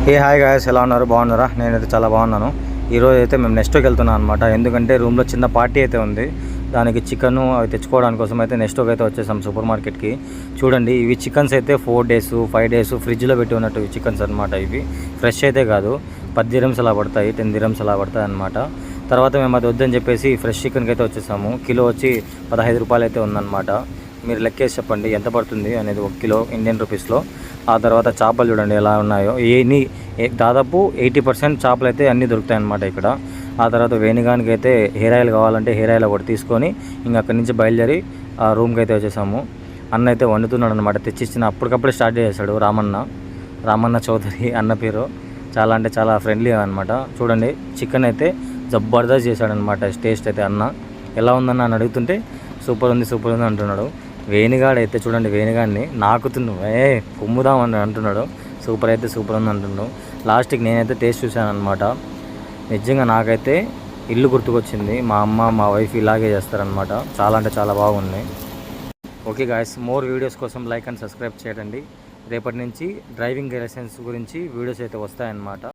Hi guys, ఎలా ఉన్నారు? బాగున్నారా? నేనైతే చాలా బాగున్నాను. ఈరోజు అయితే మేము నెక్స్ట్కి వెళ్తున్నాం అనమాట. ఎందుకంటే రూమ్లో చిన్న పార్టీ అయితే ఉంది. దానికి చికెన్ అవి తెచ్చుకోవడానికి కోసం అయితే నెక్స్ట్కి అయితే వచ్చేసాం సూపర్ మార్కెట్కి. చూడండి, ఇవి చికెన్స్ అయితే 4 days 5 days ఫ్రిడ్జ్లో పెట్టి ఉన్నట్టు చికెన్స్ అనమాట. ఇవి ఫ్రెష్ అయితే కాదు. 10 dirhams అలా పడతాయి, 10 dirhams అలా పడతాయి అనమాట. తర్వాత మేము అది వద్దని చెప్పేసి ఫ్రెష్ చికెన్కి అయితే వచ్చేసాము. కిలో వచ్చి 15 రూపాయలు అయితే ఉందన్నమాట. మీరు లెక్కేసి చెప్పండి ఎంత పడుతుంది అనేది 1 కిలో ఇండియన్ రూపీస్లో. ఆ తర్వాత చేపలు చూడండి ఎలా ఉన్నాయో. దాదాపు 80% చేపలు అయితే అన్నీ దొరుకుతాయి అన్నమాట ఇక్కడ. ఆ తర్వాత వేణిగానికి అయితే హెయిర్ ఆయిల్ కావాలంటే హెయిర్ ఆయిల్ ఒకటి తీసుకొని ఇంకా అక్కడి నుంచి బయలుదేరి ఆ రూమ్కి అయితే వచ్చేసాము. అన్న అయితే వండుతున్నాడు అనమాట. తెచ్చిచ్చిన అప్పటికప్పుడే స్టార్ట్ చేశాడు రామన్న చౌదరి అన్న పేరు. చాలా అంటే చాలా ఫ్రెండ్లీ అనమాట. చూడండి, చికెన్ అయితే జబర్దస్త్ చేశాడనమాట. టేస్ట్ అయితే అన్న ఎలా ఉందన్న అని అడుగుతుంటే సూపర్ ఉంది అంటున్నాడు. వేణిగాడు అయితే చూడండి, వేణిగాడిని నాకుతున్నావు కుమ్ముదామని అంటున్నాడు. సూపర్ అయితే సూపర్ ఉంది అంటున్నాడు. లాస్ట్కి నేనైతే టేస్ట్ చూశాను అనమాట. నిజంగా నాకైతే ఇల్లు గుర్తుకొచ్చింది. మా అమ్మ మా వైఫ్ ఇలాగే చేస్తారనమాట. చాలా అంటే చాలా బాగుంది. ఓకే గాయస్, మోర్ వీడియోస్ కోసం లైక్ అండ్ సబ్స్క్రైబ్ చేయండి. రేపటి నుంచి డ్రైవింగ్ లైసెన్స్ గురించి వీడియోస్ అయితే వస్తాయన్నమాట.